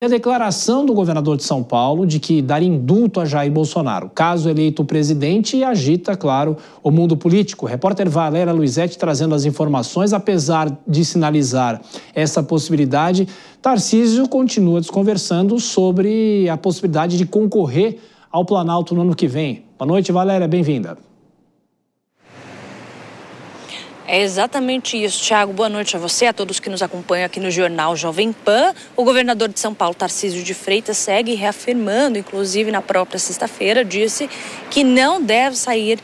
A declaração do governador de São Paulo de que daria indulto a Jair Bolsonaro, caso eleito presidente, e agita, claro, o mundo político. O repórter Valéria Luizetti trazendo as informações. Apesar de sinalizar essa possibilidade, Tarcísio continua desconversando sobre a possibilidade de concorrer ao Planalto no ano que vem. Boa noite, Valéria, bem-vinda. É exatamente isso, Thiago. Boa noite a você, a todos que nos acompanham aqui no Jornal Jovem Pan. O governador de São Paulo, Tarcísio de Freitas, segue reafirmando, inclusive na própria sexta-feira, disse que não deve sair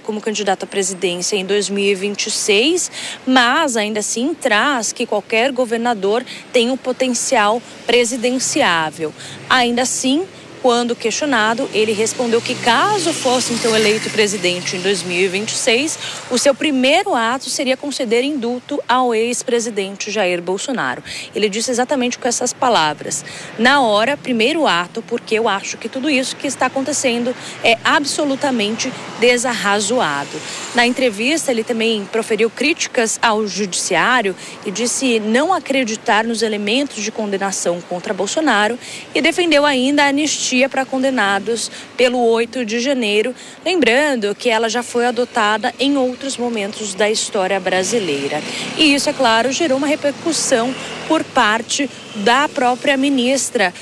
como candidato à presidência em 2026, mas ainda assim traz que qualquer governador tem um potencial presidenciável. Ainda assim, quando questionado, ele respondeu que caso fosse então eleito presidente em 2026, o seu primeiro ato seria conceder indulto ao ex-presidente Jair Bolsonaro. Ele disse exatamente com essas palavras: na hora, primeiro ato, porque eu acho que tudo isso que está acontecendo é absolutamente desarrazoado. Na entrevista, ele também proferiu críticas ao judiciário e disse não acreditar nos elementos de condenação contra Bolsonaro e defendeu ainda a anistia para condenados pelo 8 de janeiro, lembrando que ela já foi adotada em outros momentos da história brasileira. E isso, é claro, gerou uma repercussão por parte da própria ministra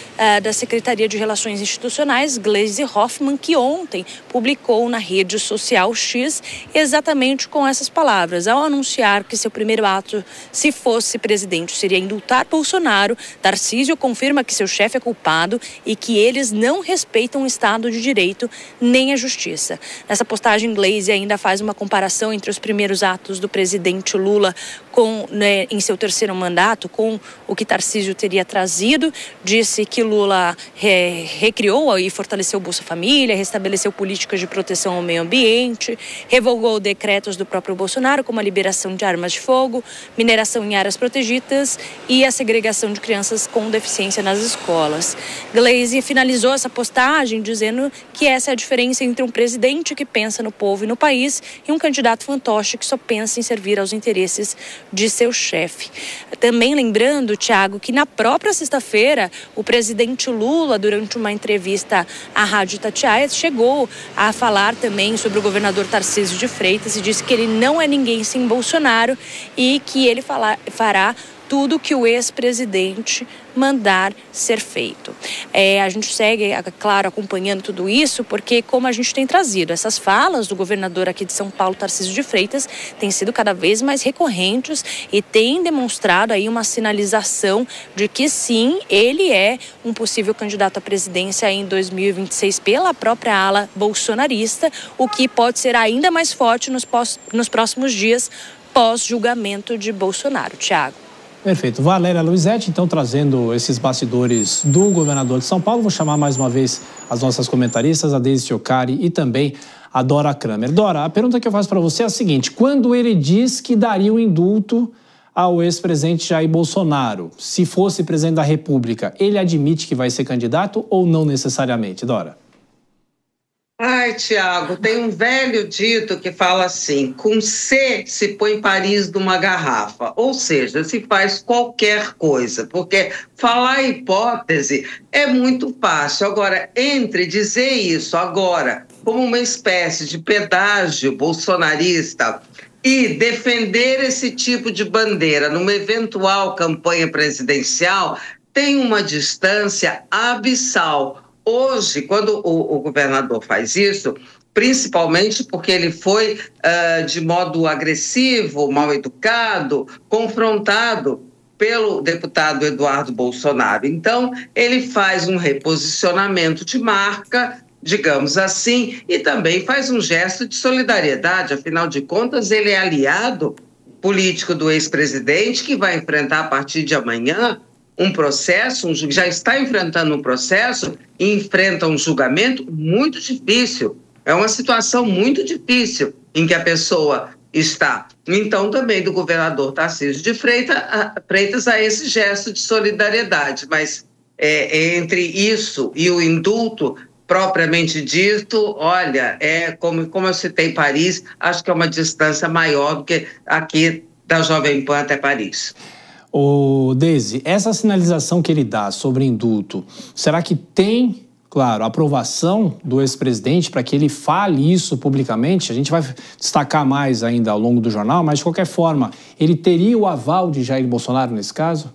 da Secretaria de Relações Institucionais, Gleisi Hoffmann, que ontem publicou na rede social X exatamente com essas palavras. Ao anunciar que seu primeiro ato, se fosse presidente, seria indultar Bolsonaro, Tarcísio confirma que seu chefe é culpado e que eles não respeitam o Estado de Direito nem a Justiça. Nessa postagem, Gleisi ainda faz uma comparação entre os primeiros atos do presidente Lula em seu terceiro mandato com o que Tarcísio teria trazido. Disse que Lula recriou e fortaleceu o Bolsa Família, restabeleceu políticas de proteção ao meio ambiente, revogou decretos do próprio Bolsonaro, como a liberação de armas de fogo, mineração em áreas protegidas e a segregação de crianças com deficiência nas escolas. Gleisi finalizou essa postagem dizendo que essa é a diferença entre um presidente que pensa no povo e no país e um candidato fantoche que só pensa em servir aos interesses de seu chefe. Também lembrando, Thiago, que na própria sexta-feira, o presidente Lula, durante uma entrevista à Rádio Itatiaia, chegou a falar também sobre o governador Tarcísio de Freitas e disse que ele não é ninguém sem Bolsonaro e que ele fará tudo que o ex-presidente mandar ser feito. A gente segue, claro, acompanhando tudo isso, porque como a gente tem trazido, essas falas do governador aqui de São Paulo, Tarcísio de Freitas, têm sido cada vez mais recorrentes e têm demonstrado aí uma sinalização de que sim, ele é um possível candidato à presidência em 2026 pela própria ala bolsonarista, o que pode ser ainda mais forte nos próximos dias pós-julgamento de Bolsonaro. Thiago. Perfeito. Valéria Luizetti, então, trazendo esses bastidores do governador de São Paulo. Vou chamar mais uma vez as nossas comentaristas, a Deise Ciocari e também a Dora Kramer. Dora, a pergunta que eu faço para você é a seguinte: quando ele diz que daria o indulto ao ex-presidente Jair Bolsonaro, se fosse presidente da República, ele admite que vai ser candidato ou não necessariamente, Dora? Ai, Tiago, tem um velho dito que fala assim: com C se põe Paris numa garrafa, ou seja, se faz qualquer coisa, porque falar hipótese é muito fácil. Agora, entre dizer isso agora como uma espécie de pedágio bolsonarista e defender esse tipo de bandeira numa eventual campanha presidencial, tem uma distância abissal. Hoje, quando o governador faz isso, principalmente porque ele foi de modo agressivo, mal educado, confrontado pelo deputado Eduardo Bolsonaro. Então, ele faz um reposicionamento de marca, digamos assim, e também faz um gesto de solidariedade. Afinal de contas, ele é aliado político do ex-presidente, que vai enfrentar a partir de amanhã um processo, já está enfrentando um processo e enfrenta um julgamento muito difícil. É uma situação muito difícil em que a pessoa está. Então, também do governador Tarcísio de Freitas a esse gesto de solidariedade. Mas entre isso e o indulto propriamente dito, olha, como eu citei Paris, acho que é uma distância maior do que aqui da Jovem Pan até Paris. Deise, essa sinalização que ele dá sobre indulto, será que tem, claro, aprovação do ex-presidente para que ele fale isso publicamente? A gente vai destacar mais ainda ao longo do jornal, mas de qualquer forma, ele teria o aval de Jair Bolsonaro nesse caso?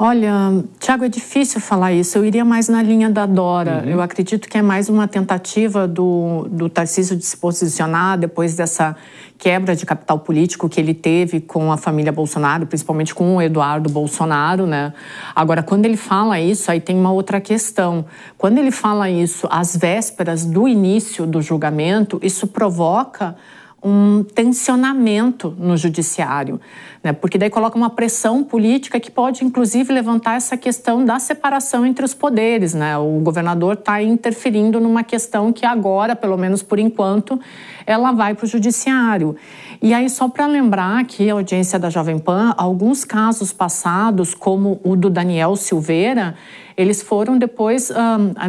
Olha, Tiago, é difícil falar isso. Eu iria mais na linha da Dora. Eu acredito que é mais uma tentativa do Tarcísio de se posicionar depois dessa quebra de capital político que ele teve com a família Bolsonaro, principalmente com o Eduardo Bolsonaro, né? Agora, quando ele fala isso, aí tem uma outra questão. Quando ele fala isso às vésperas do início do julgamento, isso provoca um tensionamento no judiciário, né? Porque daí coloca uma pressão política que pode, inclusive, levantar essa questão da separação entre os poderes, né? O governador está interferindo numa questão que agora, pelo menos por enquanto, ela vai para o judiciário. E aí, só para lembrar aqui, a audiência da Jovem Pan, alguns casos passados, como o do Daniel Silveira, eles foram depois,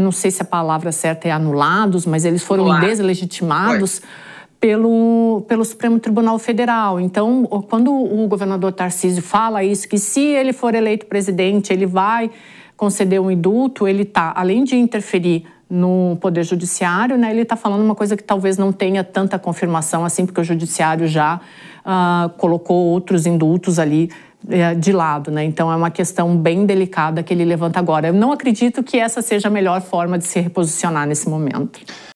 não sei se a palavra certa é anulados, mas eles foram deslegitimados pelo Supremo Tribunal Federal. Então, quando o governador Tarcísio fala isso, que se ele for eleito presidente, ele vai conceder um indulto, ele está, além de interferir no Poder Judiciário, né, ele está falando uma coisa que talvez não tenha tanta confirmação assim, porque o Judiciário já colocou outros indultos ali de lado, né? Então é uma questão bem delicada que ele levanta agora. Eu não acredito que essa seja a melhor forma de se reposicionar nesse momento.